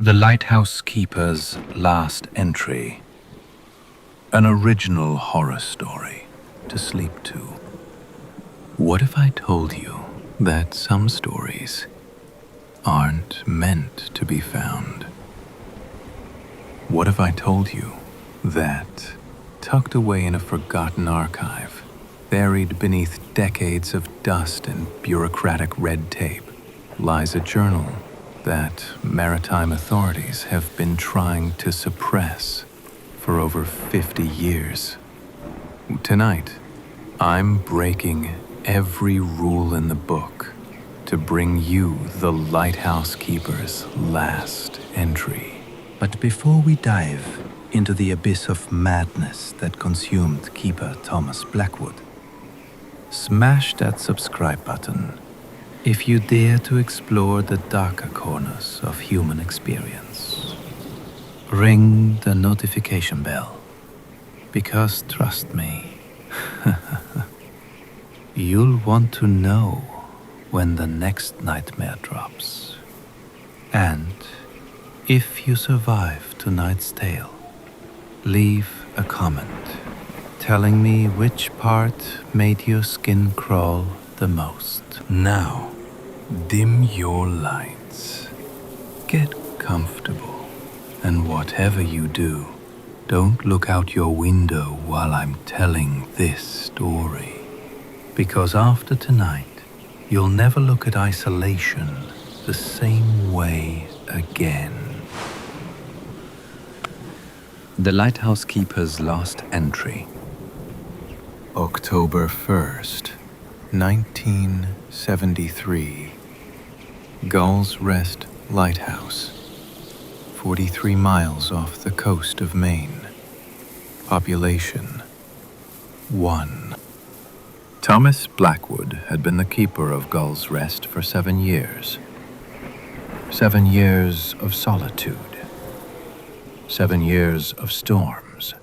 The Lighthouse Keeper's Last Entry. An original horror story to sleep to. What if I told you that some stories aren't meant to be found? What if I told you that, tucked away in a forgotten archive, buried beneath decades of dust and bureaucratic red tape, lies a journal that maritime authorities have been trying to suppress for over 50 years? Tonight, I'm breaking every rule in the book to bring you the Lighthouse Keeper's last entry. But before we dive into the abyss of madness that consumed Keeper Thomas Blackwood, smash that subscribe button if you dare to explore the darker corners of human experience. Ring the notification bell, because trust me, you'll want to know when the next nightmare drops. And if you survive tonight's tale, leave a comment telling me which part made your skin crawl the most. Now, dim your lights, get comfortable, and whatever you do, don't look out your window while I'm telling this story. Because after tonight, you'll never look at isolation the same way again. The Lighthouse Keeper's Last Entry. October 1st, 1973. Gull's Rest Lighthouse, 43 miles off the coast of Maine. Population 1. Thomas Blackwood had been the keeper of Gull's Rest for 7 years. 7 years of solitude. 7 years of storms.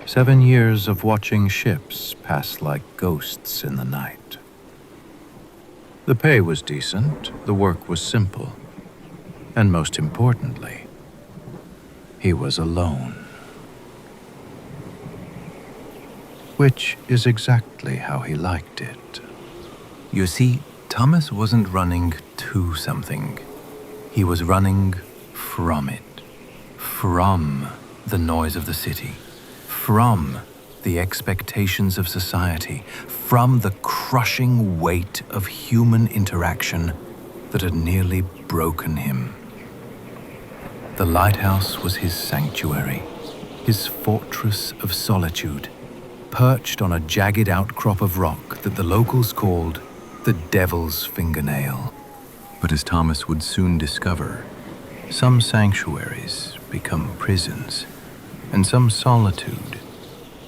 7 years of watching ships pass like ghosts in the night. The pay was decent, the work was simple, and most importantly, he was alone. Which is exactly how he liked it. You see, Thomas wasn't running to something. He was running from it. From the noise of the city. From the expectations of society. From the crushing weight of human interaction that had nearly broken him. The lighthouse was his sanctuary, his fortress of solitude, perched on a jagged outcrop of rock that the locals called the Devil's Fingernail. But as Thomas would soon discover, some sanctuaries become prisons, and some solitude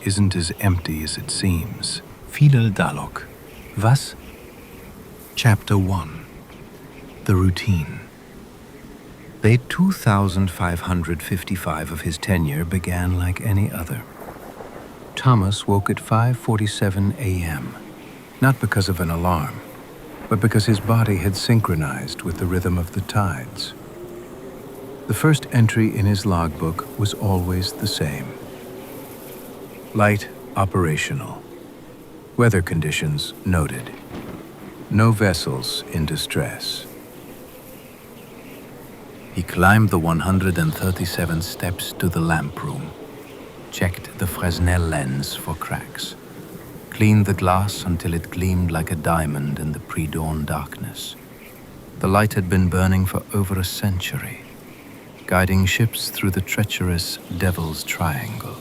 isn't as empty as it seems. Fidel Dalok. Was? Chapter 1. The Routine. Day 2555 of his tenure began like any other. Thomas woke at 5:47 a.m., not because of an alarm, but because his body had synchronized with the rhythm of the tides. The first entry in his logbook was always the same. Light operational. Weather conditions noted. No vessels in distress. He climbed the 137 steps to the lamp room, checked the Fresnel lens for cracks, cleaned the glass until it gleamed like a diamond in the pre-dawn darkness. The light had been burning for over a century, guiding ships through the treacherous Devil's Triangle,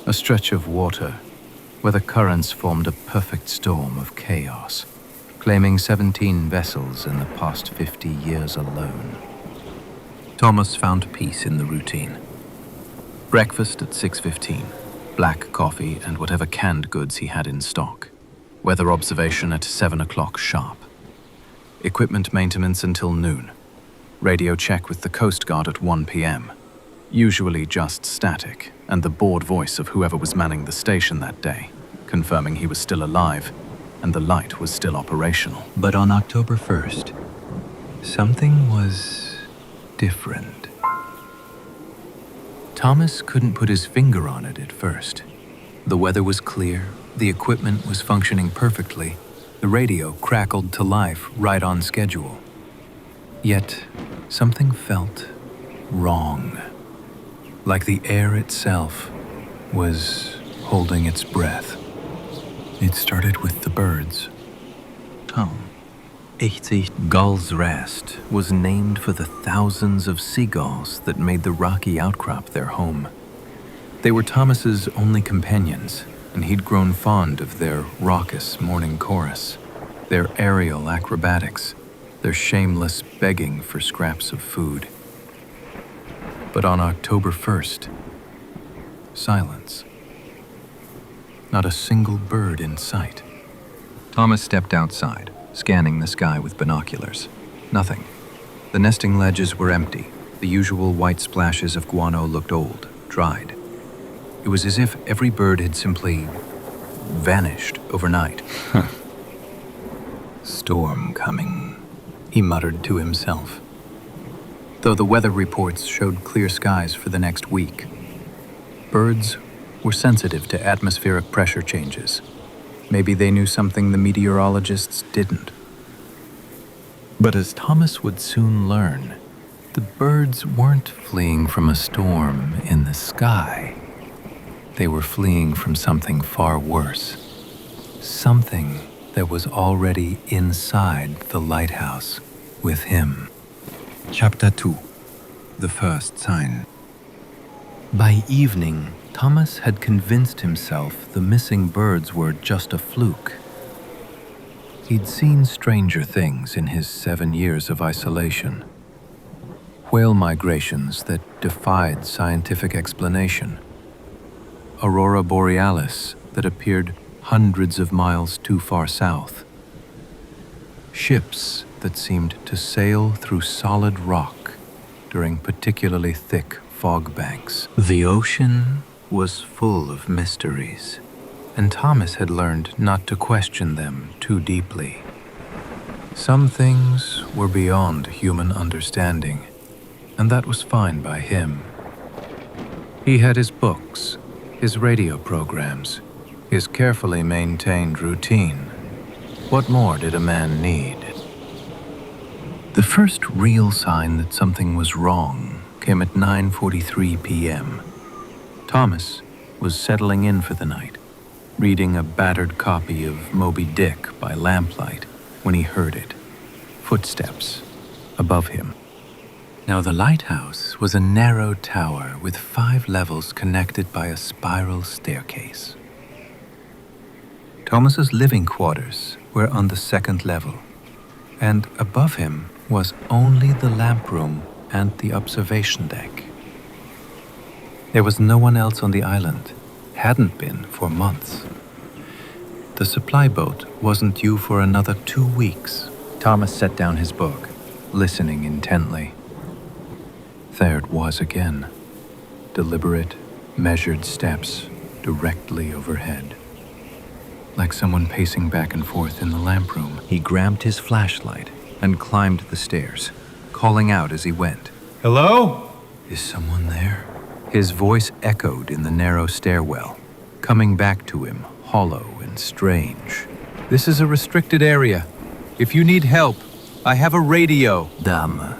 a stretch of water where the currents formed a perfect storm of chaos, claiming 17 vessels in the past 50 years alone. Thomas found peace in the routine. Breakfast at 6:15, black coffee and whatever canned goods he had in stock. Weather observation at 7 o'clock sharp. Equipment maintenance until noon. Radio check with the Coast Guard at 1 p.m. Usually just static, and the bored voice of whoever was manning the station that day, confirming he was still alive and the light was still operational. But on October 1st, something was different. Thomas couldn't put his finger on it at first. The weather was clear, the equipment was functioning perfectly, the radio crackled to life right on schedule. Yet, something felt wrong, like the air itself was holding its breath. It started with the birds. Tom. Gull's Rest was named for the thousands of seagulls that made the rocky outcrop their home. They were Thomas's only companions, and he'd grown fond of their raucous morning chorus, their aerial acrobatics, their shameless begging for scraps of food. But on October 1st, silence. Not a single bird in sight. Thomas stepped outside, scanning the sky with binoculars. Nothing. The nesting ledges were empty. The usual white splashes of guano looked old, dried. It was as if every bird had simply vanished overnight. Storm coming, he muttered to himself. Though the weather reports showed clear skies for the next week, birds were sensitive to atmospheric pressure changes. Maybe they knew something the meteorologists didn't. But as Thomas would soon learn, the birds weren't fleeing from a storm in the sky. They were fleeing from something far worse. Something that was already inside the lighthouse with him. Chapter 2. The First Sign. By evening, Thomas had convinced himself the missing birds were just a fluke. He'd seen stranger things in his 7 years of isolation. Whale migrations that defied scientific explanation. Aurora borealis that appeared hundreds of miles too far south. Ships that seemed to sail through solid rock during particularly thick fog banks. The ocean was full of mysteries, and Thomas had learned not to question them too deeply. Some things were beyond human understanding, and that was fine by him. He had his books, his radio programs, his carefully maintained routine. What more did a man need? The first real sign that something was wrong came at 9:43 p.m. Thomas was settling in for the night, reading a battered copy of Moby Dick by lamplight when he heard it. Footsteps above him. Now the lighthouse was a narrow tower with 5 levels connected by a spiral staircase. Thomas's living quarters were on the 2nd level, and above him was only the lamp room and the observation deck. There was no one else on the island, hadn't been for months. The supply boat wasn't due for another 2 weeks. Thomas set down his book, listening intently. There it was again. Deliberate, measured steps directly overhead. Like someone pacing back and forth in the lamp room. He grabbed his flashlight and climbed the stairs, calling out as he went. Hello? Is someone there? His voice echoed in the narrow stairwell, coming back to him, hollow and strange. This is a restricted area. If you need help, I have a radio. Dame.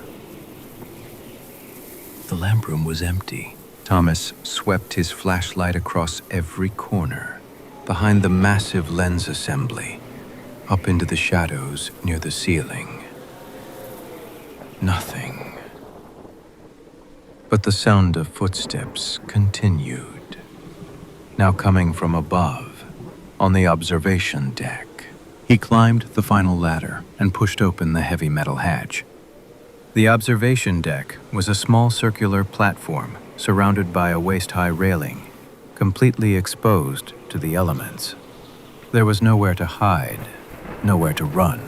The lamp room was empty. Thomas swept his flashlight across every corner, behind the massive lens assembly, up into the shadows near the ceiling. Nothing. But the sound of footsteps continued, now coming from above, on the observation deck. He climbed the final ladder and pushed open the heavy metal hatch. The observation deck was a small circular platform surrounded by a waist-high railing, completely exposed to the elements. There was nowhere to hide, nowhere to run,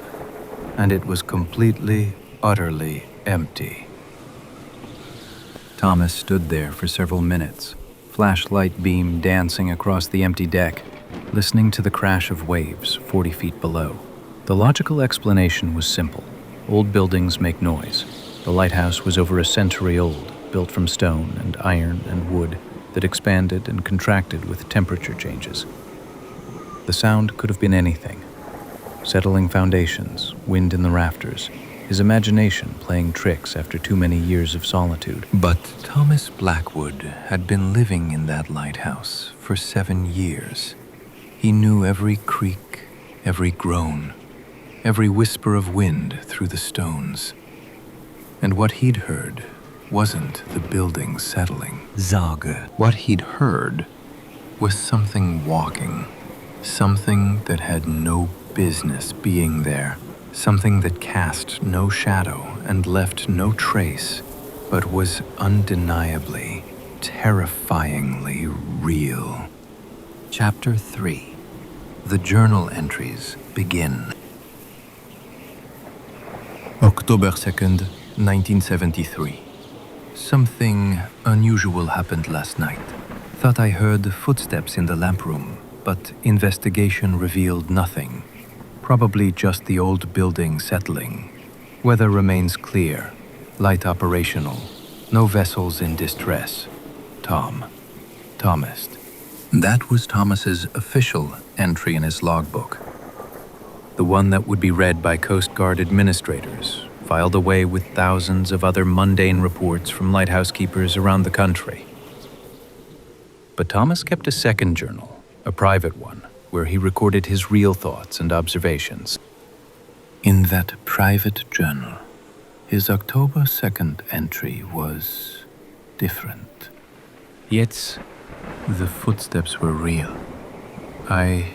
and it was completely, utterly empty. Thomas stood there for several minutes, flashlight beam dancing across the empty deck, listening to the crash of waves 40 feet below. The logical explanation was simple. Old buildings make noise. The lighthouse was over a century old, built from stone and iron and wood that expanded and contracted with temperature changes. The sound could have been anything. Settling foundations, wind in the rafters, his imagination playing tricks after too many years of solitude. But Thomas Blackwood had been living in that lighthouse for 7 years. He knew every creak, every groan, every whisper of wind through the stones. And what he'd heard wasn't the building settling. Sage. What he'd heard was something walking, something that had no business being there, something that cast no shadow and left no trace, but was undeniably, terrifyingly real. Chapter 3. The journal entries begin. October 2nd, 1973. Something unusual happened last night. Thought I heard footsteps in the lamp room, but investigation revealed nothing. Probably just the old building settling. Weather remains clear, light operational, no vessels in distress. Thomas. That was Thomas's official entry in his logbook. The one that would be read by Coast Guard administrators, filed away with thousands of other mundane reports from lighthouse keepers around the country. But Thomas kept a second journal, a private one, where he recorded his real thoughts and observations. In that private journal, his October 2nd entry was different. Yet, the footsteps were real. I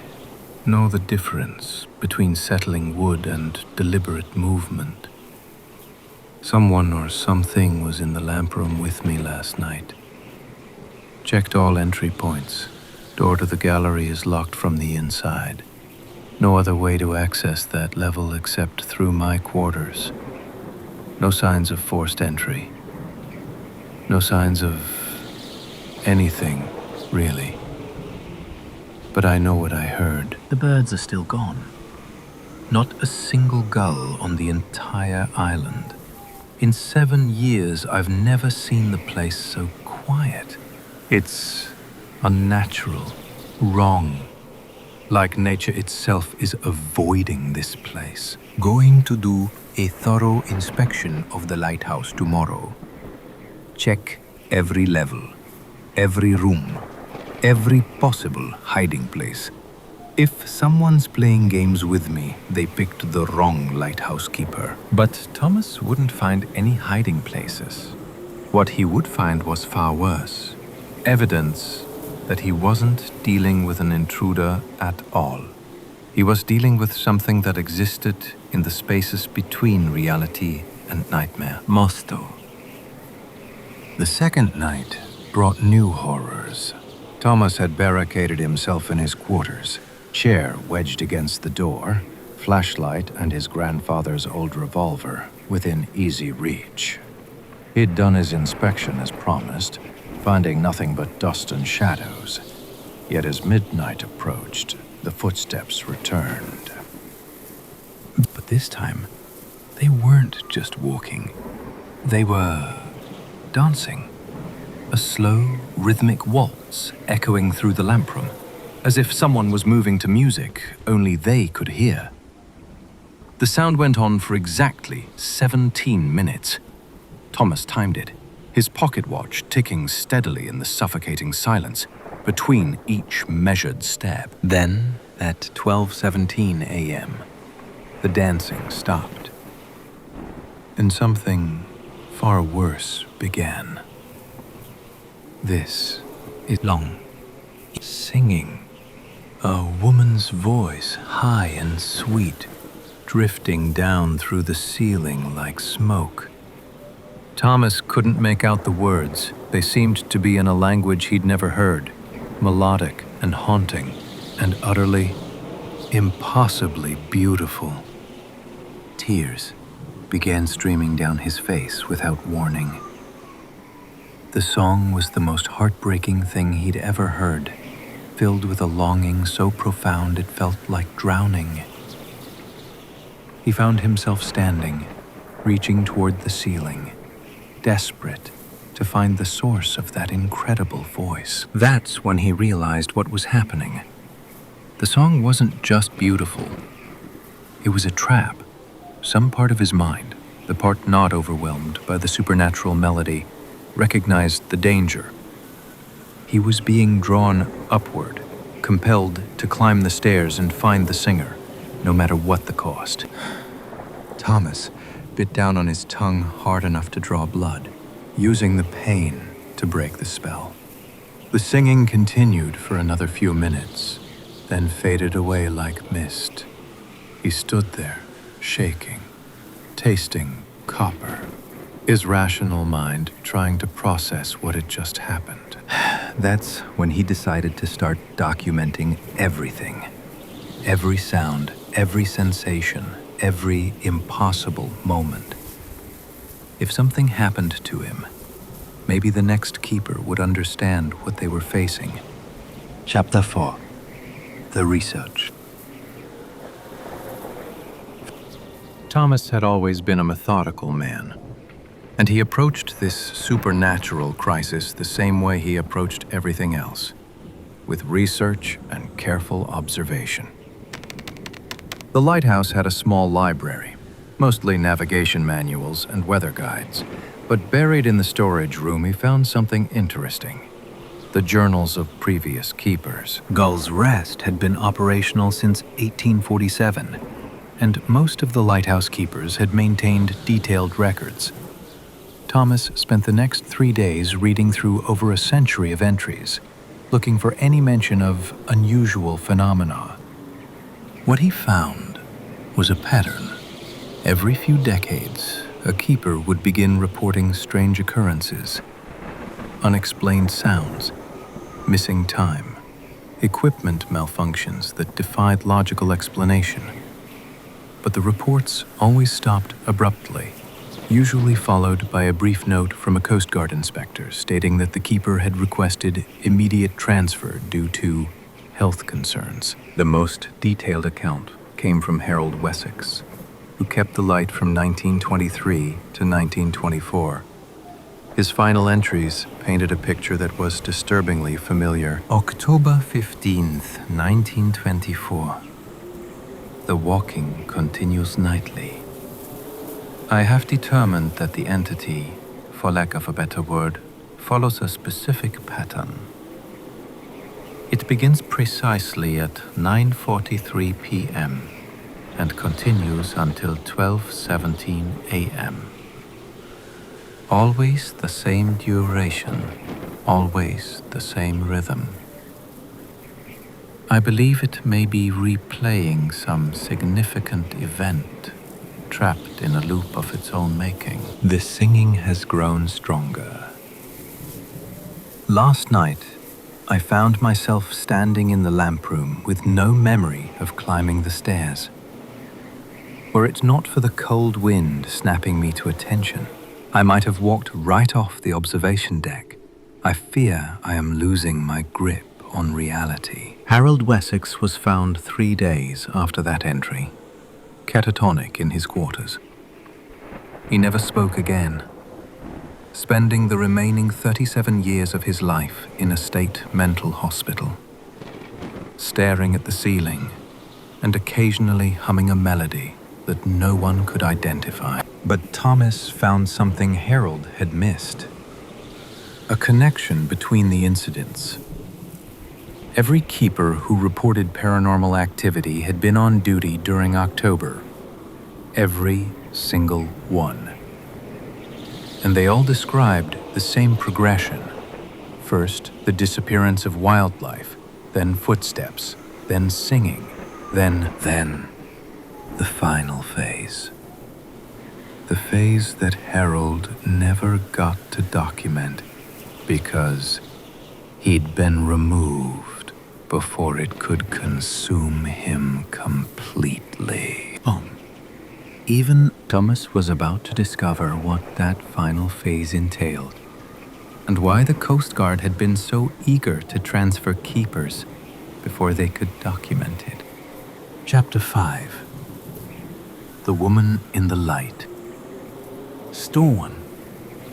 know the difference between settling wood and deliberate movement. Someone or something was in the lamp room with me last night. Checked all entry points. Door to the gallery is locked from the inside. No other way to access that level except through my quarters. No signs of forced entry. No signs of anything, really. But I know what I heard. The birds are still gone. Not a single gull on the entire island. In 7 years, I've never seen the place so quiet. It's unnatural, wrong. Like nature itself is avoiding this place. Going to do a thorough inspection of the lighthouse tomorrow. Check every level, every room, every possible hiding place. If someone's playing games with me, they picked the wrong lighthouse keeper. But Thomas wouldn't find any hiding places. What he would find was far worse. Evidence that he wasn't dealing with an intruder at all. He was dealing with something that existed in the spaces between reality and nightmare. Mosto. The second night brought new horrors. Thomas had barricaded himself in his quarters, chair wedged against the door, flashlight and his grandfather's old revolver within easy reach. He'd done his inspection as promised, finding nothing but dust and shadows. Yet as midnight approached, the footsteps returned. But this time, they weren't just walking. They were dancing. A slow, rhythmic waltz echoing through the lamp room, as if someone was moving to music only they could hear. The sound went on for exactly 17 minutes. Thomas timed it, his pocket watch ticking steadily in the suffocating silence between each measured step. Then, at 12:17 a.m., the dancing stopped. And something far worse began. This is long. Singing. A woman's voice, high and sweet, drifting down through the ceiling like smoke. Thomas couldn't make out the words. They seemed to be in a language he'd never heard, melodic and haunting, and utterly, impossibly beautiful. Tears began streaming down his face without warning. The song was the most heartbreaking thing he'd ever heard, filled with a longing so profound it felt like drowning. He found himself standing, reaching toward the ceiling, desperate to find the source of that incredible voice. That's when he realized what was happening. The song wasn't just beautiful. It was a trap. Some part of his mind, the part not overwhelmed by the supernatural melody, recognized the danger. He was being drawn upward, compelled to climb the stairs and find the singer, no matter what the cost. Thomas bit down on his tongue hard enough to draw blood, using the pain to break the spell. The singing continued for another few minutes, then faded away like mist. He stood there, shaking, tasting copper, his rational mind trying to process what had just happened. That's when he decided to start documenting everything. Every sound, every sensation, every impossible moment. If something happened to him, maybe the next keeper would understand what they were facing. Chapter 4. The Research. Thomas had always been a methodical man, and he approached this supernatural crisis the same way he approached everything else, with research and careful observation. The Lighthouse had a small library, mostly navigation manuals and weather guides, but buried in the storage room he found something interesting. The journals of previous keepers. Gull's Rest had been operational since 1847, and most of the lighthouse keepers had maintained detailed records. Thomas spent the next 3 days reading through over a century of entries, looking for any mention of unusual phenomena. What he found was a pattern. Every few decades, a keeper would begin reporting strange occurrences, unexplained sounds, missing time, equipment malfunctions that defied logical explanation. But the reports always stopped abruptly, usually followed by a brief note from a Coast Guard inspector stating that the keeper had requested immediate transfer due to health concerns. The most detailed account came from Harold Wessex, who kept the light from 1923 to 1924. His final entries painted a picture that was disturbingly familiar. October 15th, 1924. The walking continues nightly. I have determined that the entity, for lack of a better word, follows a specific pattern. It begins precisely at 9:43 p.m. and continues until 12:17 a.m. Always the same duration, always the same rhythm. I believe it may be replaying some significant event, trapped in a loop of its own making. The singing has grown stronger. Last night, I found myself standing in the lamp room with no memory of climbing the stairs. Were it not for the cold wind snapping me to attention, I might have walked right off the observation deck. I fear I am losing my grip on reality. Harold Wessex was found 3 days after that entry, catatonic in his quarters. He never spoke again, spending the remaining 37 years of his life in a state mental hospital, staring at the ceiling and occasionally humming a melody that no one could identify. But Thomas found something Harold had missed. A connection between the incidents. Every keeper who reported paranormal activity had been on duty during October. Every single one. And they all described the same progression. First, the disappearance of wildlife, then footsteps, then singing, then the final phase. The phase that Harold never got to document because he'd been removed before it could consume him completely. Even Thomas was about to discover what that final phase entailed, and why the Coast Guard had been so eager to transfer keepers before they could document it. Chapter 5. The Woman in the Light. Storm.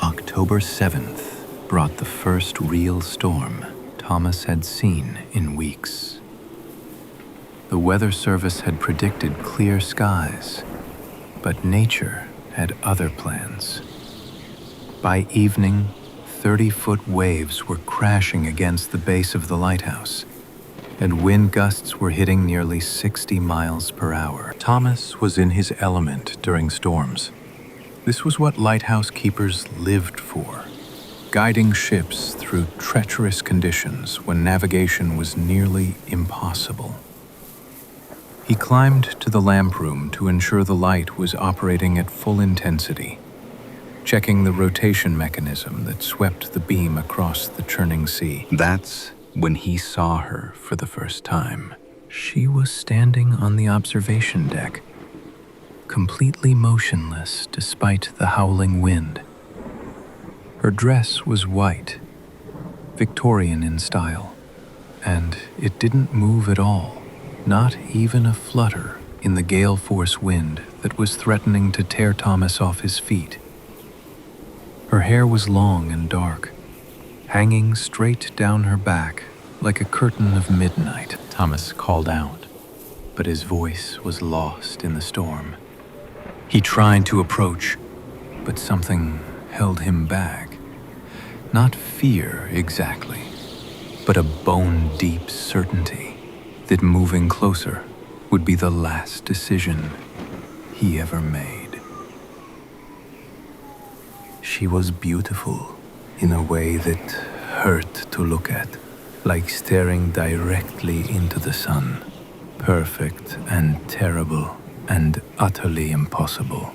October 7th brought the first real storm Thomas had seen in weeks. The Weather Service had predicted clear skies, but nature had other plans. By evening, 30-foot waves were crashing against the base of the lighthouse, and wind gusts were hitting nearly 60 miles per hour. Thomas was in his element during storms. This was what lighthouse keepers lived for, guiding ships through treacherous conditions when navigation was nearly impossible. He climbed to the lamp room to ensure the light was operating at full intensity, checking the rotation mechanism that swept the beam across the churning sea. That's when he saw her for the first time. She was standing on the observation deck, completely motionless despite the howling wind. Her dress was white, Victorian in style, and it didn't move at all, not even a flutter in the gale force wind that was threatening to tear Thomas off his feet. Her hair was long and dark, hanging straight down her back like a curtain of midnight. Thomas called out, but his voice was lost in the storm. He tried to approach, but something held him back. Not fear exactly, but a bone-deep certainty that moving closer would be the last decision he ever made. She was beautiful in a way that hurt to look at, like staring directly into the sun. Perfect and terrible and utterly impossible.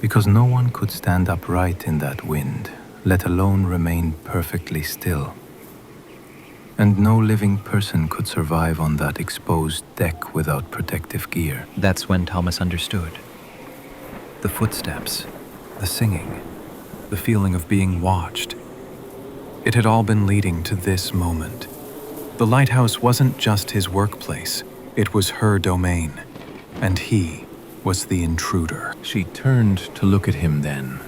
Because no one could stand upright in that wind, let alone remain perfectly still. And no living person could survive on that exposed deck without protective gear. That's when Thomas understood. The footsteps, the singing, the feeling of being watched. It had all been leading to this moment. The lighthouse wasn't just his workplace, it was her domain, and he was the intruder. She turned to look at him then,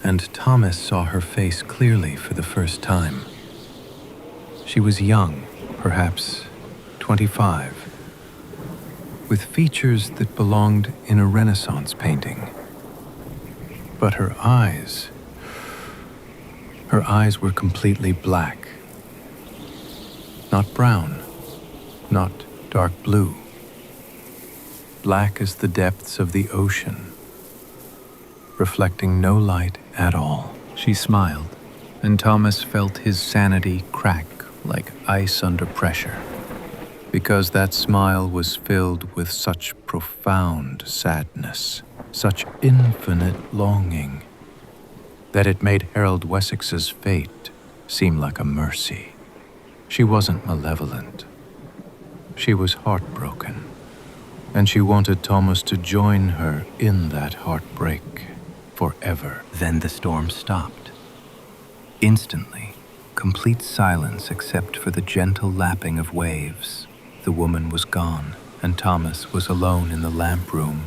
and Thomas saw her face clearly for the first time. She was young, perhaps 25, with features that belonged in a Renaissance painting. But her eyes were completely black. Not brown, not dark blue. Black as the depths of the ocean, reflecting no light at all. She smiled, and Thomas felt his sanity crack like ice under pressure, because that smile was filled with such profound sadness, such infinite longing, that it made Harold Wessex's fate seem like a mercy. She wasn't malevolent. She was heartbroken, and she wanted Thomas to join her in that heartbreak forever. Then the storm stopped. Instantly, complete silence except for the gentle lapping of waves. The woman was gone, and Thomas was alone in the lamp room,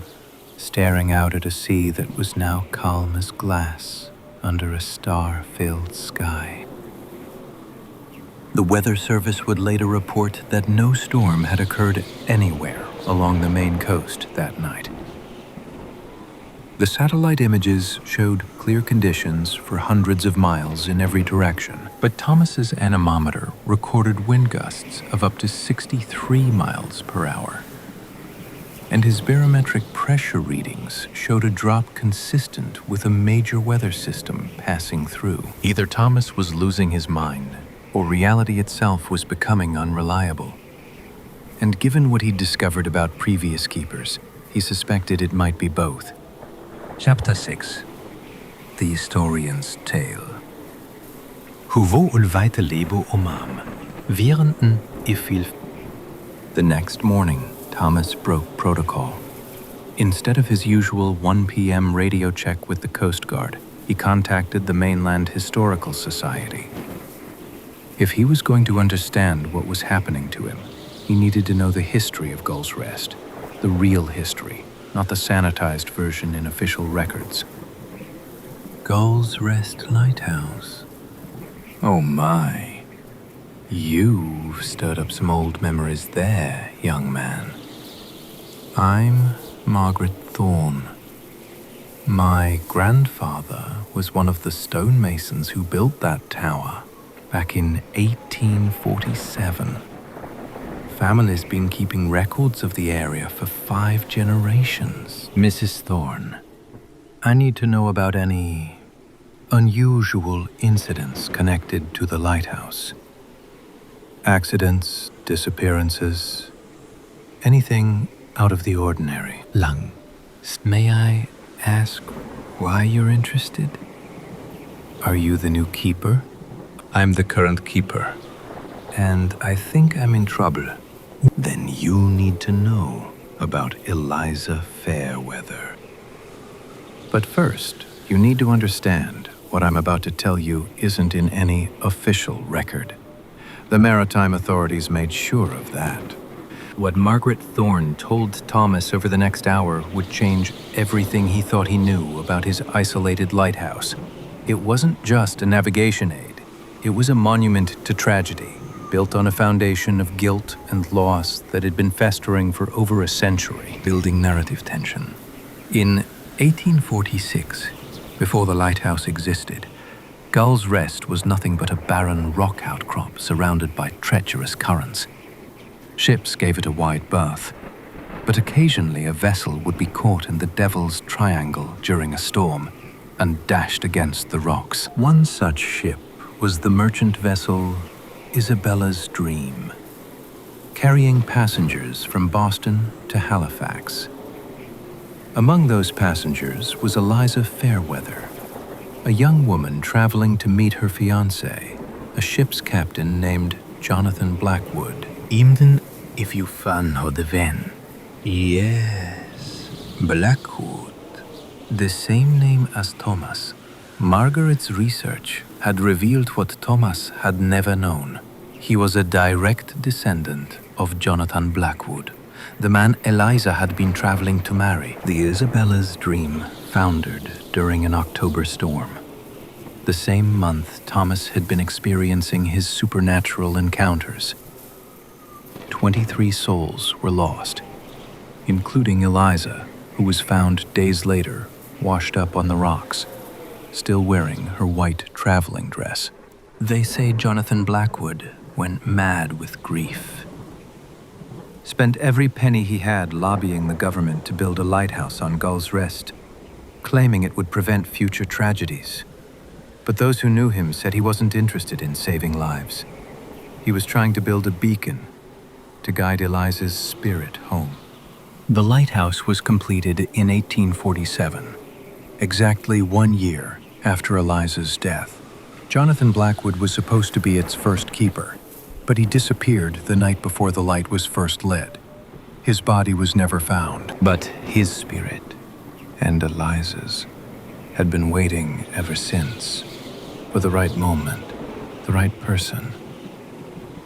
staring out at a sea that was now calm as glass under a star-filled sky. The Weather Service would later report that no storm had occurred anywhere along the Maine coast that night. The satellite images showed clear conditions for hundreds of miles in every direction, but Thomas's anemometer recorded wind gusts of up to 63 miles per hour. And his barometric pressure readings showed a drop consistent with a major weather system passing through. Either Thomas was losing his mind, or reality itself was becoming unreliable. And given what he'd discovered about previous keepers, he suspected it might be both. Chapter 6. The Historian's Tale. Huvo ulvaite lebo omam, virenten ifil. The next morning, Thomas broke protocol. Instead of his usual 1 p.m. radio check with the Coast Guard, he contacted the Mainland Historical Society. If he was going to understand what was happening to him, he needed to know the history of Gull's Rest, the real history, not the sanitized version in official records. Gull's Rest Lighthouse. Oh my. You've stirred up some old memories there, young man. I'm Margaret Thorne. My grandfather was one of the stonemasons who built that tower back in 1847. Family's been keeping records of the area for 5 generations. Mrs. Thorne, I need to know about any unusual incidents connected to the lighthouse. Accidents, disappearances, anything out of the ordinary. Lang, may I ask why you're interested? Are you the new keeper? I'm the current keeper, and I think I'm in trouble. Then you need to know about Eliza Fairweather. But first, you need to understand what I'm about to tell you isn't in any official record. The maritime authorities made sure of that. What Margaret Thorne told Thomas over the next hour would change everything he thought he knew about his isolated lighthouse. It wasn't just a navigation aid. It was a monument to tragedy, built on a foundation of guilt and loss that had been festering for over a century, building narrative tension. In 1846, before the lighthouse existed, Gull's Rest was nothing but a barren rock outcrop surrounded by treacherous currents. Ships gave it a wide berth, but occasionally a vessel would be caught in the Devil's Triangle during a storm and dashed against the rocks. One such ship was the merchant vessel Isabella's Dream, carrying passengers from Boston to Halifax. Among those passengers was Eliza Fairweather, a young woman traveling to meet her fiancé, a ship's captain named Jonathan Blackwood. Imden if you fan Hodeven. Yes, Blackwood. The same name as Thomas. Margaret's research had revealed what Thomas had never known. He was a direct descendant of Jonathan Blackwood, the man Eliza had been traveling to marry. The Isabella's Dream foundered during an October storm. The same month Thomas had been experiencing his supernatural encounters. 23 souls were lost, including Eliza, who was found days later, washed up on the rocks, still wearing her white traveling dress. They say Jonathan Blackwood went mad with grief. Spent every penny he had lobbying the government to build a lighthouse on Gull's Rest, claiming it would prevent future tragedies. But those who knew him said he wasn't interested in saving lives. He was trying to build a beacon to guide Eliza's spirit home. The lighthouse was completed in 1847, exactly 1 year after Eliza's death. Jonathan Blackwood was supposed to be its first keeper, but he disappeared the night before the light was first lit. His body was never found, but his spirit and Eliza's had been waiting ever since for the right moment, the right person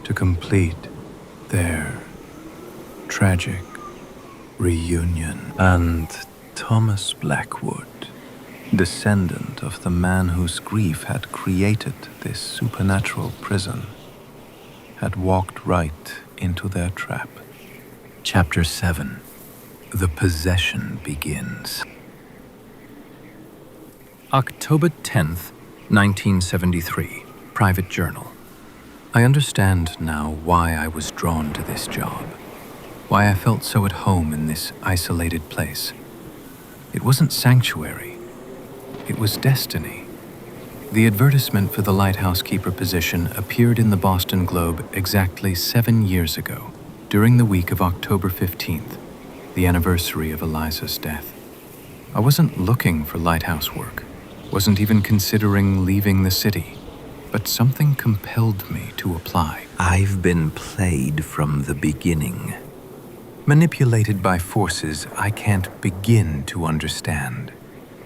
to complete their tragic reunion. And Thomas Blackwood, descendant of the man whose grief had created this supernatural prison, had walked right into their trap. Chapter 7. The Possession Begins. October 10th, 1973. Private Journal. I understand now why I was drawn to this job, why I felt so at home in this isolated place. It wasn't sanctuary, it was destiny. The advertisement for the lighthouse keeper position appeared in the Boston Globe exactly 7 years ago, during the week of October 15th, the anniversary of Eliza's death. I wasn't looking for lighthouse work, wasn't even considering leaving the city, but something compelled me to apply. I've been played from the beginning, manipulated by forces I can't begin to understand.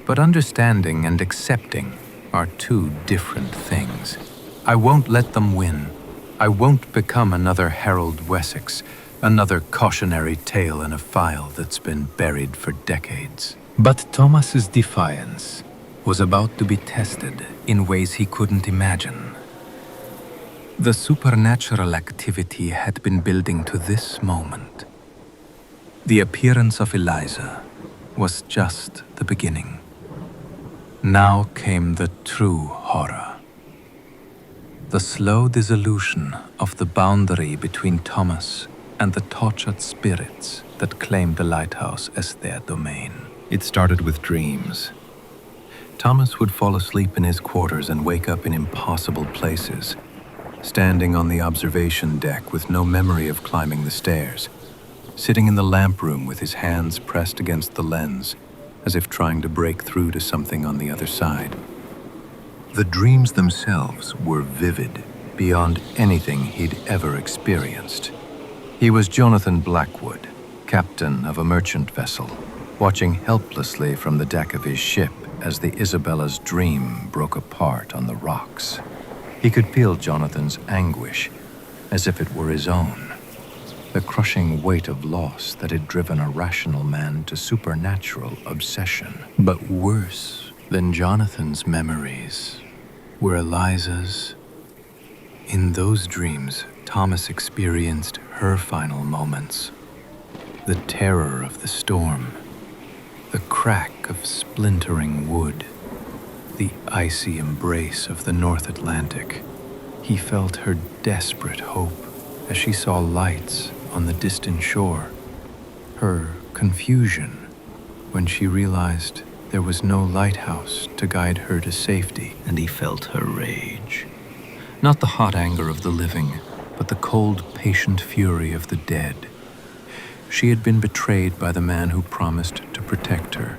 But understanding and accepting are two different things. I won't let them win. I won't become another Harold Wessex, another cautionary tale in a file that's been buried for decades. But Thomas's defiance was about to be tested in ways he couldn't imagine. The supernatural activity had been building to this moment. The appearance of Eliza was just the beginning. Now came the true horror. The slow dissolution of the boundary between Thomas and the tortured spirits that claimed the lighthouse as their domain. It started with dreams. Thomas would fall asleep in his quarters and wake up in impossible places, standing on the observation deck with no memory of climbing the stairs, sitting in the lamp room with his hands pressed against the lens, as if trying to break through to something on the other side. The dreams themselves were vivid, beyond anything he'd ever experienced. He was Jonathan Blackwood, captain of a merchant vessel, watching helplessly from the deck of his ship as the Isabella's dream broke apart on the rocks. He could feel Jonathan's anguish, as if it were his own. The crushing weight of loss that had driven a rational man to supernatural obsession. But worse than Jonathan's memories were Eliza's. In those dreams, Thomas experienced her final moments. The terror of the storm, the crack of splintering wood, the icy embrace of the North Atlantic. He felt her desperate hope as she saw lights on the distant shore, her confusion when she realized there was no lighthouse to guide her to safety, and he felt her rage. Not the hot anger of the living, but the cold, patient fury of the dead. She had been betrayed by the man who promised to protect her,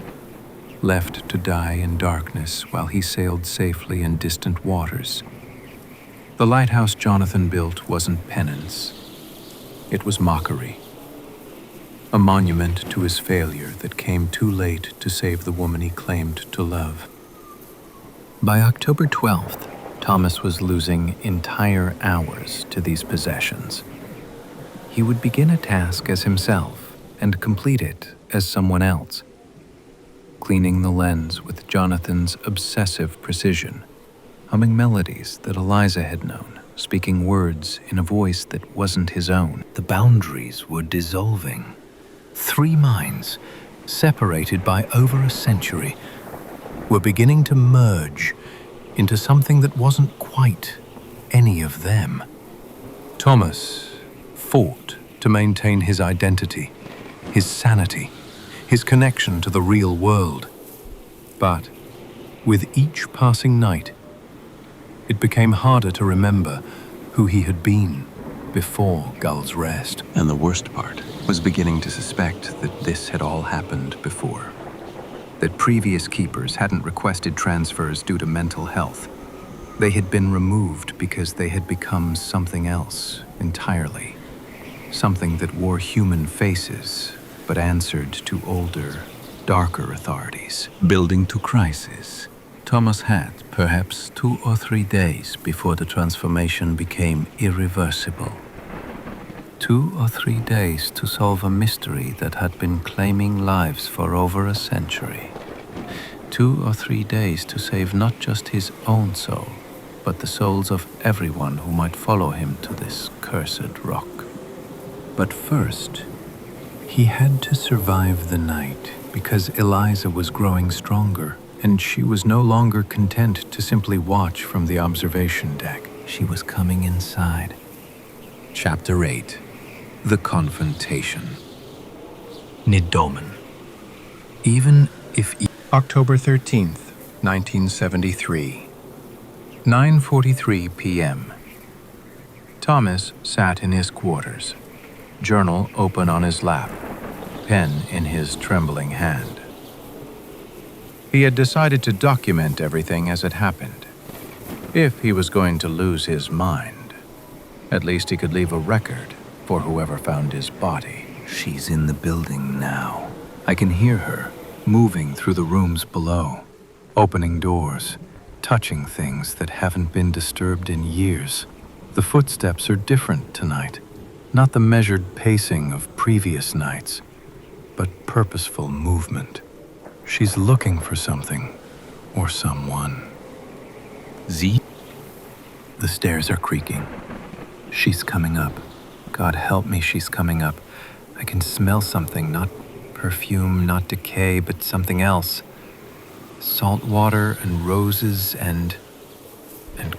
left to die in darkness while he sailed safely in distant waters. The lighthouse Jonathan built wasn't penance. It was mockery. A monument to his failure that came too late to save the woman he claimed to love. By October 12th, Thomas was losing entire hours to these possessions. He would begin a task as himself and complete it as someone else, cleaning the lens with Jonathan's obsessive precision, humming melodies that Eliza had known, speaking words in a voice that wasn't his own. The boundaries were dissolving. 3 minds, separated by over a century, were beginning to merge into something that wasn't quite any of them. Thomas fought to maintain his identity, his sanity, his connection to the real world. But with each passing night, it became harder to remember who he had been before Gull's Rest. And the worst part was beginning to suspect that this had all happened before. That previous keepers hadn't requested transfers due to mental health. They had been removed because they had become something else entirely. Something that wore human faces, but answered to older, darker authorities. Building to crisis, Thomas had perhaps 2 or 3 days before the transformation became irreversible. 2 or 3 days to solve a mystery that had been claiming lives for over a century. 2 or 3 days to save not just his own soul, but the souls of everyone who might follow him to this cursed rock. But first, he had to survive the night because Eliza was growing stronger, and she was no longer content to simply watch from the observation deck. She was coming inside. Chapter 8. The Confrontation. Nidomen. Even if... October 13th, 1973. 9:43 p.m. Thomas sat in his quarters, journal open on his lap, pen in his trembling hand. He had decided to document everything as it happened. If he was going to lose his mind, at least he could leave a record for whoever found his body. She's in the building now. I can hear her moving through the rooms below, opening doors, touching things that haven't been disturbed in years. The footsteps are different tonight, not the measured pacing of previous nights, but purposeful movement. She's looking for something, or someone. Sie? The stairs are creaking. She's coming up. God help me, she's coming up. I can smell something, not perfume, not decay, but something else. Salt water and roses and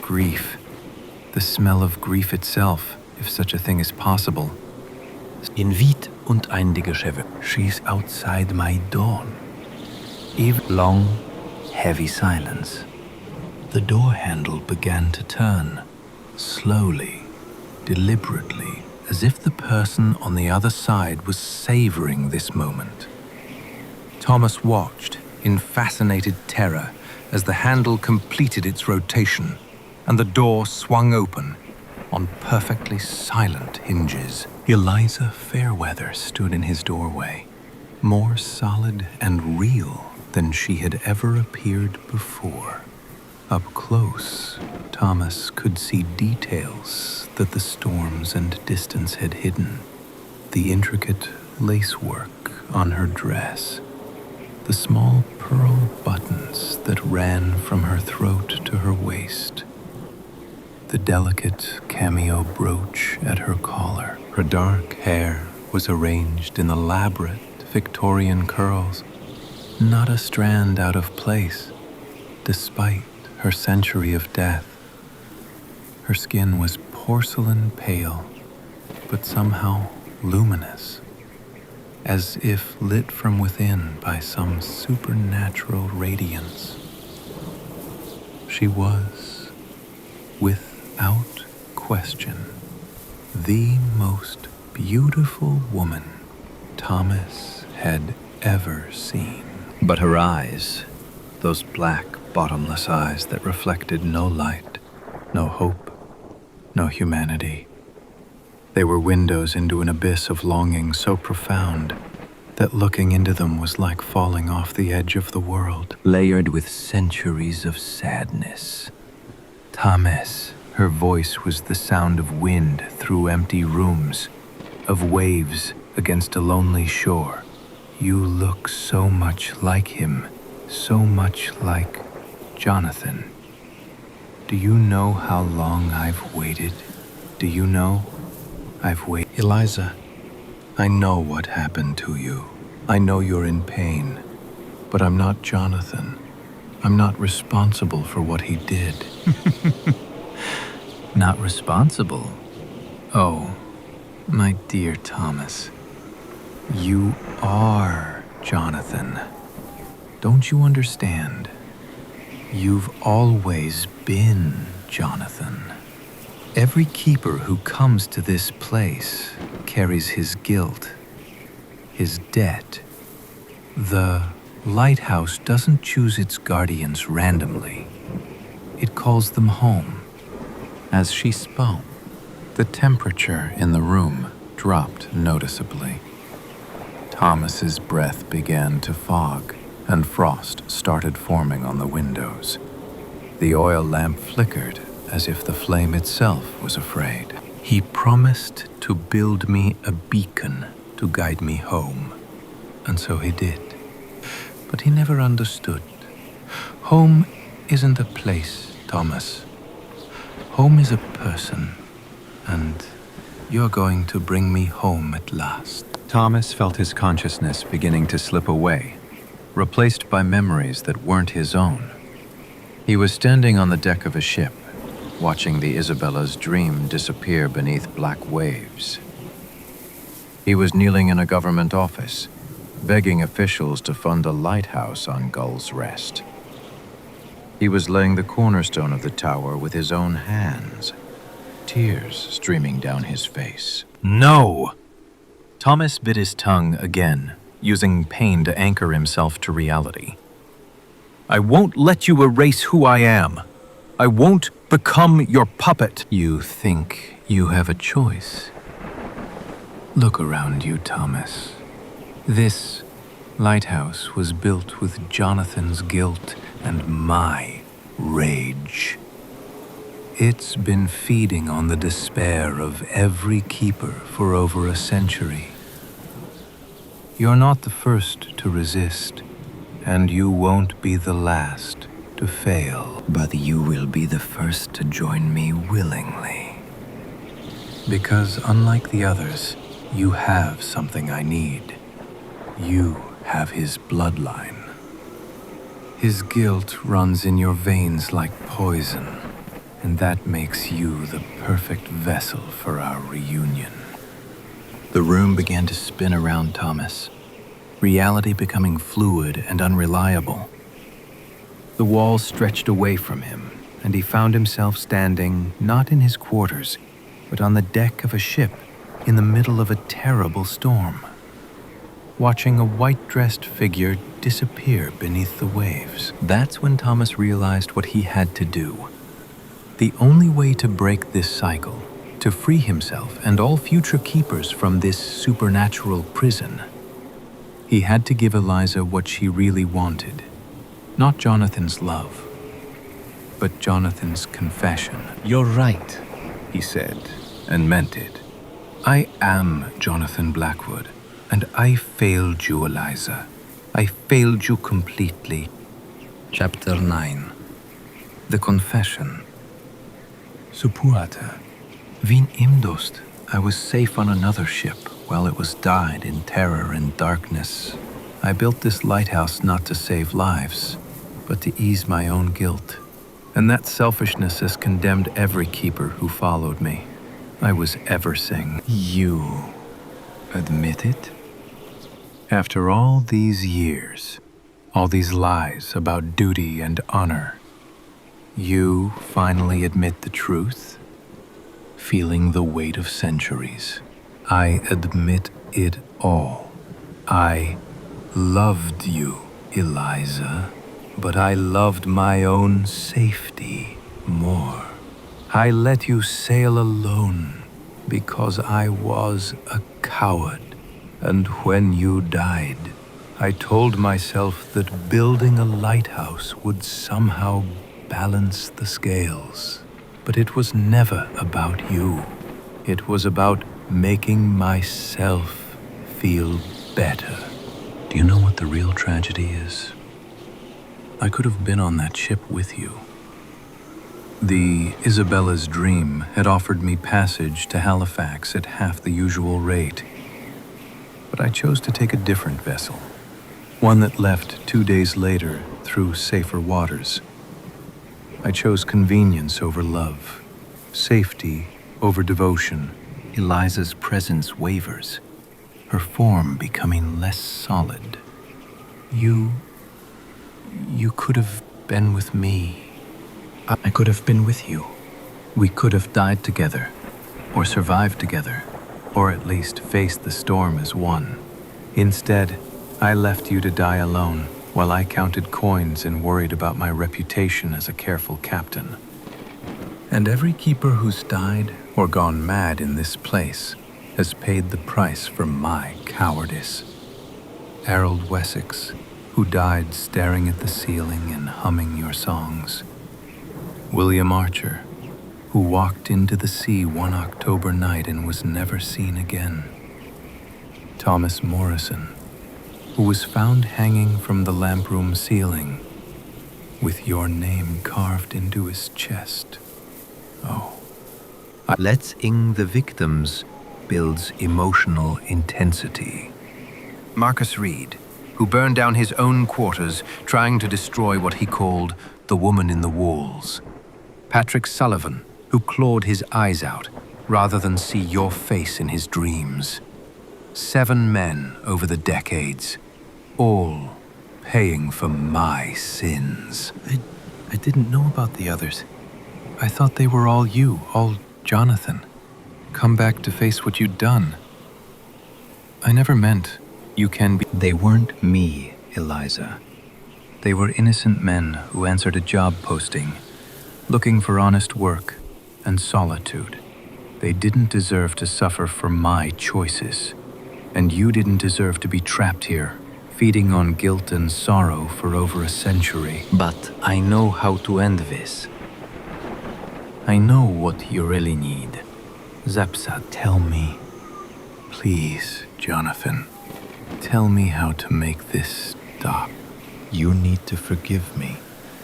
grief. The smell of grief itself, if such a thing is possible. In wheat und eindige. She's outside my door. Long, heavy silence. The door handle began to turn, slowly, deliberately, as if the person on the other side was savoring this moment. Thomas watched in fascinated terror as the handle completed its rotation and the door swung open on perfectly silent hinges. Eliza Fairweather stood in his doorway, more solid and real than she had ever appeared before. Up close, Thomas could see details that the storms and distance had hidden. The intricate lacework on her dress, the small pearl buttons that ran from her throat to her waist, the delicate cameo brooch at her collar. Her dark hair was arranged in elaborate Victorian curls, not a strand out of place, despite her century of death. Her skin was porcelain pale, but somehow luminous, as if lit from within by some supernatural radiance. She was, without question, the most beautiful woman Thomas had ever seen. But her eyes, those black, bottomless eyes that reflected no light, no hope, no humanity. They were windows into an abyss of longing so profound that looking into them was like falling off the edge of the world, layered with centuries of sadness. Thomas, her voice was the sound of wind through empty rooms, of waves against a lonely shore. You look so much like him, so much like Jonathan. Do you know how long I've waited? Do you know I've waited? Eliza, I know what happened to you. I know you're in pain, but I'm not Jonathan. I'm not responsible for what he did. Not responsible? Oh, my dear Thomas, you are Jonathan. Don't you understand? You've always been Jonathan. Every keeper who comes to this place carries his guilt, his debt. The Lighthouse doesn't choose its guardians randomly. It calls them home. As she spoke, the temperature in the room dropped noticeably. Thomas's breath began to fog, and frost started forming on the windows. The oil lamp flickered as if the flame itself was afraid. He promised to build me a beacon to guide me home, and so he did. But he never understood. Home isn't a place, Thomas. Home is a person, and you're going to bring me home at last. Thomas felt his consciousness beginning to slip away, replaced by memories that weren't his own. He was standing on the deck of a ship, watching the Isabella's dream disappear beneath black waves. He was kneeling in a government office, begging officials to fund a lighthouse on Gull's Rest. He was laying the cornerstone of the tower with his own hands, tears streaming down his face. No! Thomas bit his tongue again, using pain to anchor himself to reality. I won't let you erase who I am. I won't become your puppet. You think you have a choice? Look around you, Thomas. This lighthouse was built with Jonathan's guilt and my rage. It's been feeding on the despair of every keeper for over a century. You're not the first to resist, and you won't be the last. to fail. But you will be the first to join me willingly. Because unlike the others, you have something I need. You have his bloodline. His guilt runs in your veins like poison, and that makes you the perfect vessel for our reunion. The room began to spin around Thomas, reality becoming fluid and unreliable. The walls stretched away from him, and he found himself standing not in his quarters, but on the deck of a ship in the middle of a terrible storm, watching a white-dressed figure disappear beneath the waves. That's when Thomas realized what he had to do. The only way to break this cycle, to free himself and all future keepers from this supernatural prison, he had to give Eliza what she really wanted. Not Jonathan's love, but Jonathan's confession. You're right, he said, and meant it. I am Jonathan Blackwood, and I failed you, Eliza. I failed you completely. Chapter 9. The Confession. Suppuata, vin imdost. I was safe on another ship while it was died in terror and darkness. I built this lighthouse not to save lives, but to ease my own guilt. And that selfishness has condemned every keeper who followed me. I was eversing. You admit it? After all these years, all these lies about duty and honor, you finally admit the truth? Feeling the weight of centuries, I admit it all. I loved you, Eliza, but I loved my own safety more. I let you sail alone because I was a coward. And when you died, I told myself that building a lighthouse would somehow balance the scales. But it was never about you. It was about making myself feel better. Do you know what the real tragedy is? I could have been on that ship with you. The Isabella's Dream had offered me passage to Halifax at half the usual rate. But I chose to take a different vessel, one that left 2 days later through safer waters. I chose convenience over love, safety over devotion. Eliza's presence wavers, her form becoming less solid. You could have been with me. I could have been with you. We could have died together, or survived together, or at least faced the storm as one. Instead, I left you to die alone while I counted coins and worried about my reputation as a careful captain. And every keeper who's died or gone mad in this place has paid the price for my cowardice. Harold Wessex, who died staring at the ceiling and humming your songs. William Archer, who walked into the sea one October night and was never seen again. Thomas Morrison, who was found hanging from the lamproom ceiling with your name carved into his chest. Oh. Letting the victims builds emotional intensity. Marcus Reed, who burned down his own quarters trying to destroy what he called the woman in the walls. Patrick Sullivan, who clawed his eyes out rather than see your face in his dreams. 7 men over the decades, all paying for my sins. I didn't know about the others. I thought they were all you, all Jonathan. Come back to face what you'd done. I never meant you can be. They weren't me, Eliza. They were innocent men who answered a job posting, looking for honest work and solitude. They didn't deserve to suffer for my choices. And you didn't deserve to be trapped here, feeding on guilt and sorrow for over a century. But I know how to end this. I know what you really need. Zapsa, tell me. Please, Jonathan. Tell me how to make this stop. You need to forgive me.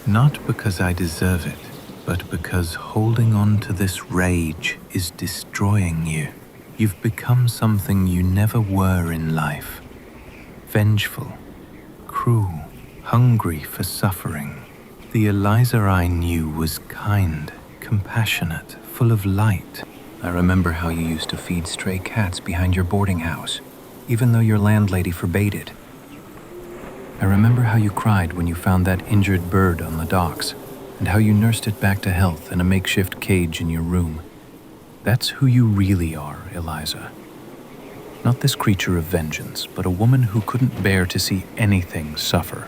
Not because I deserve it, but because holding on to this rage is destroying you. You've become something you never were in life. Vengeful, cruel, hungry for suffering. The Eliza I knew was kind, compassionate, full of light. I remember how you used to feed stray cats behind your boarding house, even though your landlady forbade it. I remember how you cried when you found that injured bird on the docks, and how you nursed it back to health in a makeshift cage in your room. That's who you really are, Eliza. Not this creature of vengeance, but a woman who couldn't bear to see anything suffer.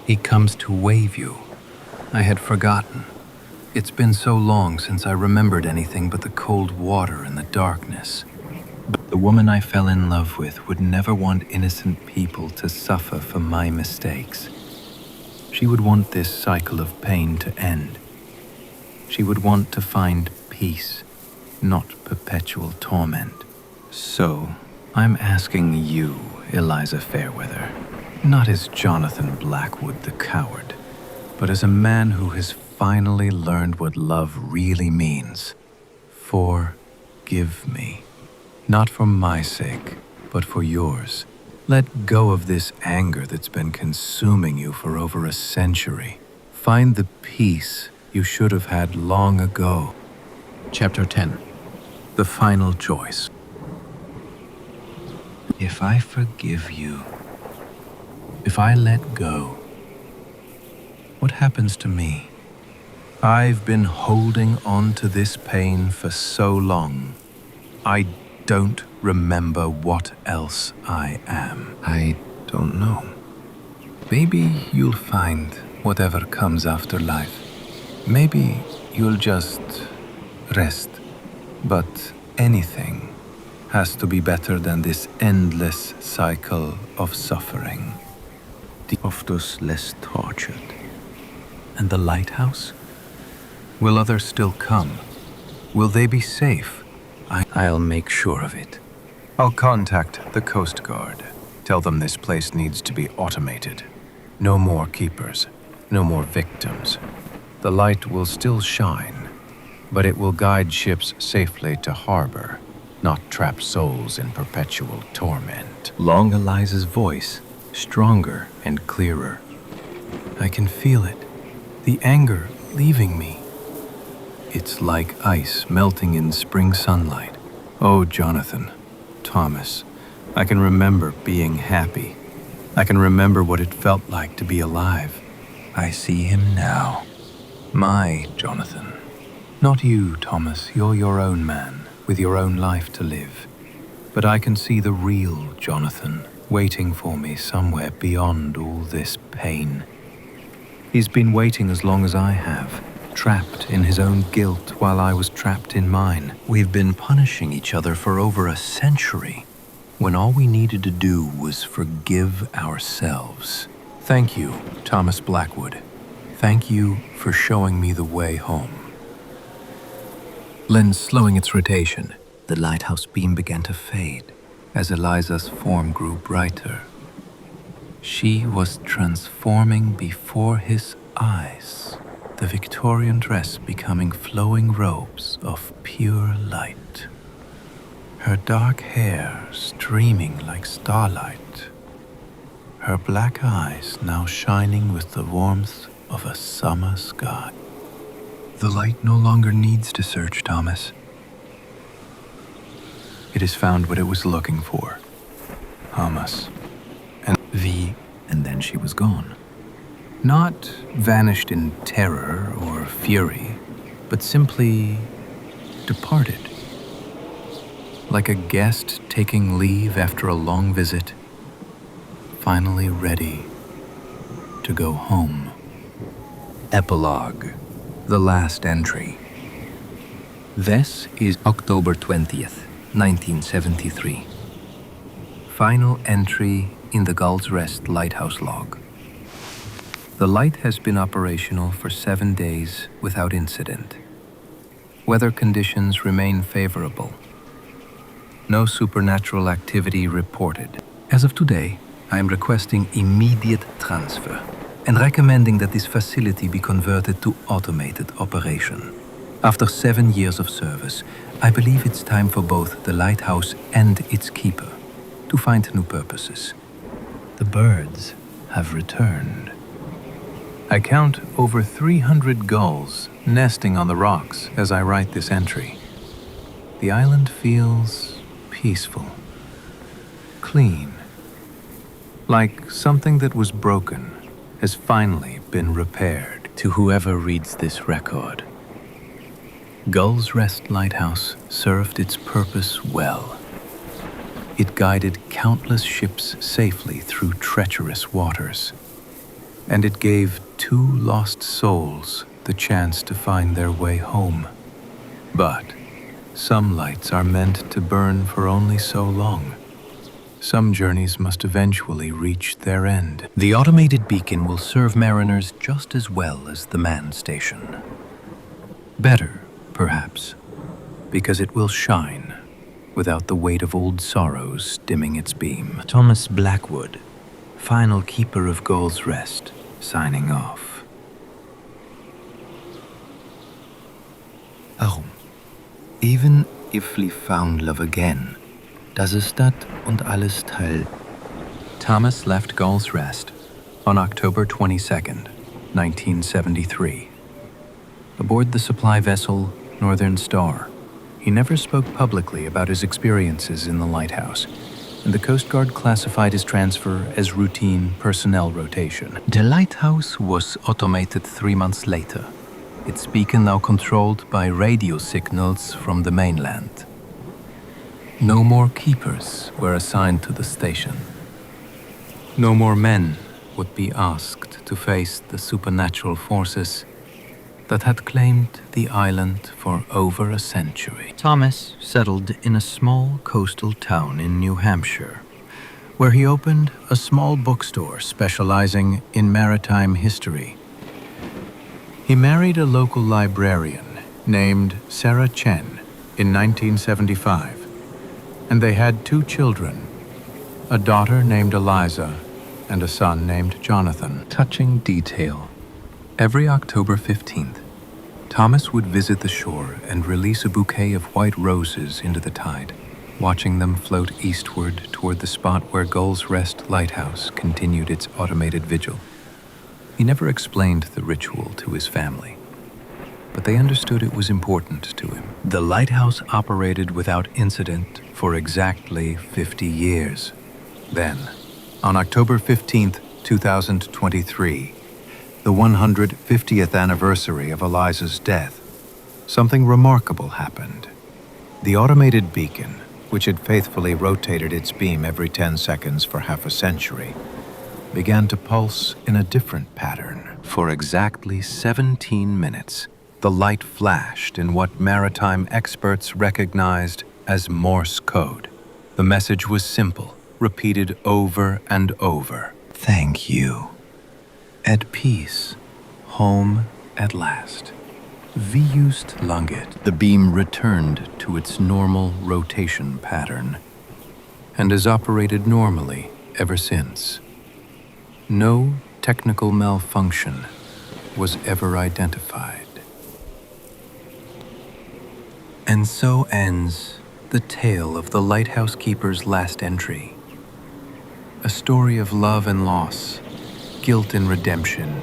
He comes to wave you. I had forgotten. It's been so long since I remembered anything but the cold water and the darkness. But the woman I fell in love with would never want innocent people to suffer for my mistakes. She would want this cycle of pain to end. She would want to find peace, not perpetual torment. So, I'm asking you, Eliza Fairweather, not as Jonathan Blackwood the coward, but as a man who has finally learned what love really means. Forgive me. Not for my sake, but for yours. Let go of this anger that's been consuming you for over a century. Find the peace you should have had long ago. Chapter 10. The final choice. If I forgive you, if I let go, what happens to me? I've been holding on to this pain for so long. I don't remember what else I am. I don't know. Maybe you'll find whatever comes after life. Maybe you'll just rest. But anything has to be better than this endless cycle of suffering. The oftest less tortured. And the lighthouse? Will others still come? Will they be safe? I'll make sure of it. I'll contact the Coast Guard. Tell them this place needs to be automated. No more keepers. No more victims. The light will still shine, but it will guide ships safely to harbor, not trap souls in perpetual torment. Long Eliza's voice, stronger and clearer. I can feel it. The anger leaving me. It's like ice melting in spring sunlight. Oh, Jonathan, Thomas, I can remember being happy. I can remember what it felt like to be alive. I see him now. My Jonathan. Not you, Thomas. You're your own man, with your own life to live. But I can see the real Jonathan waiting for me somewhere beyond all this pain. He's been waiting as long as I have. Trapped in his own guilt while I was trapped in mine. We've been punishing each other for over a century, when all we needed to do was forgive ourselves. Thank you, Thomas Blackwood. Thank you for showing me the way home. Lens slowing its rotation, the lighthouse beam began to fade as Eliza's form grew brighter. She was transforming before his eyes. The Victorian dress becoming flowing robes of pure light. Her dark hair streaming like starlight. Her black eyes now shining with the warmth of a summer sky. The light no longer needs to search, Thomas. It has found what it was looking for. Hamas. And and then she was gone. Not vanished in terror or fury, but simply departed. Like a guest taking leave after a long visit, finally ready to go home. Epilogue, the last entry. This is October 20th, 1973. Final entry in the Gull's Rest Lighthouse log. The light has been operational for 7 days without incident. Weather conditions remain favorable. No supernatural activity reported. As of today, I am requesting immediate transfer and recommending that this facility be converted to automated operation. After 7 years of service, I believe it's time for both the lighthouse and its keeper to find new purposes. The birds have returned. I count over 300 gulls nesting on the rocks as I write this entry. The island feels peaceful, clean, like something that was broken has finally been repaired. To whoever reads this record, Gull's Rest Lighthouse served its purpose well. It guided countless ships safely through treacherous waters, and it gave 2 lost souls the chance to find their way home. But some lights are meant to burn for only so long. Some journeys must eventually reach their end. the automated beacon will serve mariners just as well as the manned station. Better, perhaps, because it will shine without the weight of old sorrows dimming its beam. Thomas Blackwood, final keeper of Gull's Rest, signing off. Even if we found love again, das ist das und alles Teil. Thomas left Gull's Rest on October 22nd, 1973. Aboard the supply vessel Northern Star, he never spoke publicly about his experiences in the lighthouse, and the Coast Guard classified his transfer as routine personnel rotation. The lighthouse was automated 3 months later, its beacon now controlled by radio signals from the mainland. No more keepers were assigned to the station. No more men would be asked to face the supernatural forces that had claimed the island for over a century. Thomas settled in a small coastal town in New Hampshire, where he opened a small bookstore specializing in maritime history. He married a local librarian named Sarah Chen in 1975, and they had 2 children, a daughter named Eliza and a son named Jonathan. Touching detail. Every October 15th, Thomas would visit the shore and release a bouquet of white roses into the tide, watching them float eastward toward the spot where Gull's Rest Lighthouse continued its automated vigil. He never explained the ritual to his family, but they understood it was important to him. The lighthouse operated without incident for exactly 50 years. Then, on October 15th, 2023, the 150th anniversary of Eliza's death, something remarkable happened. The automated beacon, which had faithfully rotated its beam every 10 seconds for half a century, began to pulse in a different pattern. For exactly 17 minutes, the light flashed in what maritime experts recognized as Morse code. The message was simple, repeated over and over. Thank you. At peace, home at last. Vi just langet. The beam returned to its normal rotation pattern and has operated normally ever since. No technical malfunction was ever identified. And so ends the tale of the lighthouse keeper's last entry. A story of love and loss, guilt and redemption,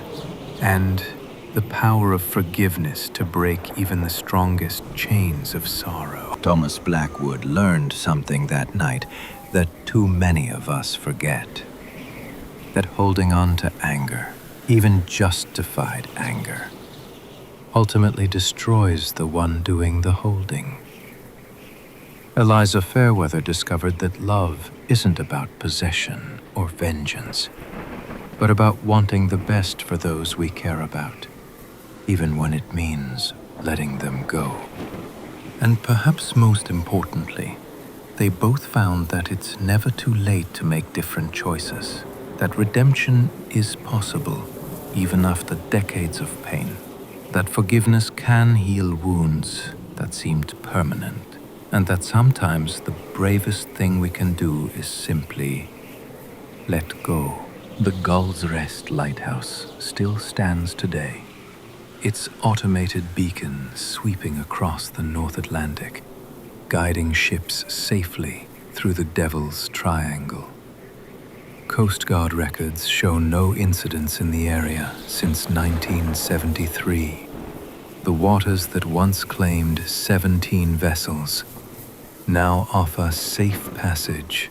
and the power of forgiveness to break even the strongest chains of sorrow. Thomas Blackwood learned something that night that too many of us forget. That holding on to anger, even justified anger, ultimately destroys the one doing the holding. Eliza Fairweather discovered that love isn't about possession or vengeance, but about wanting the best for those we care about, even when it means letting them go. And perhaps most importantly, they both found that it's never too late to make different choices, that redemption is possible even after decades of pain, that forgiveness can heal wounds that seemed permanent, and that sometimes the bravest thing we can do is simply let go. The Gull's Rest Lighthouse still stands today, its automated beacon sweeping across the North Atlantic, guiding ships safely through the Devil's Triangle. Coast Guard records show no incidents in the area since 1973. The waters that once claimed 17 vessels now offer safe passage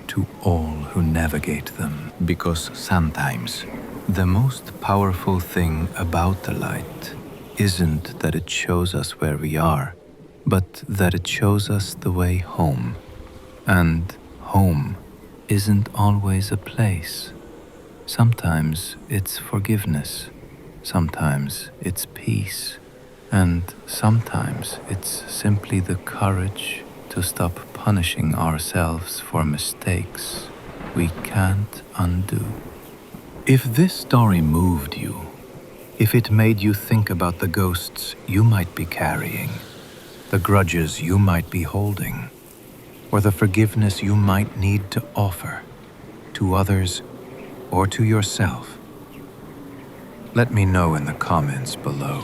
to all who navigate them. Because sometimes the most powerful thing about the light isn't that it shows us where we are, but that it shows us the way home. And home isn't always a place. Sometimes it's forgiveness, sometimes it's peace, and sometimes it's simply the courage to stop punishing ourselves for mistakes we can't undo. If this story moved you, if it made you think about the ghosts you might be carrying, the grudges you might be holding, or the forgiveness you might need to offer to others or to yourself, let me know in the comments below.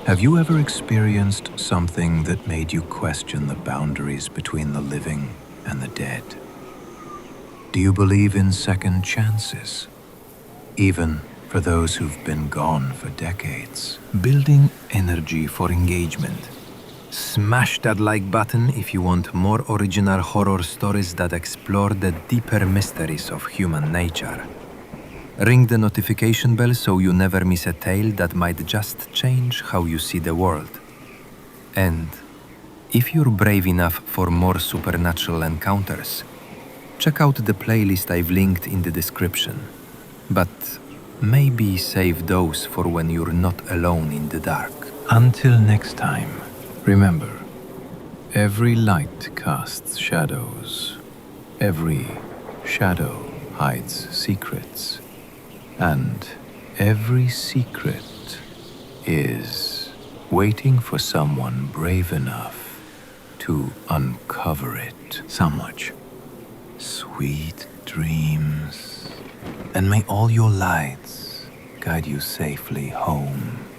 Have you ever experienced something that made you question the boundaries between the living and the dead? Do you believe in second chances, even for those who've been gone for decades? Building energy for engagement. Smash that like button if you want more original horror stories that explore the deeper mysteries of human nature. Ring the notification bell so you never miss a tale that might just change how you see the world. And if you're brave enough for more supernatural encounters, check out the playlist I've linked in the description. But maybe save those for when you're not alone in the dark. Until next time, remember, every light casts shadows. Every shadow hides secrets. And every secret is waiting for someone brave enough to uncover it. So much sweet dreams, and may all your lights guide you safely home.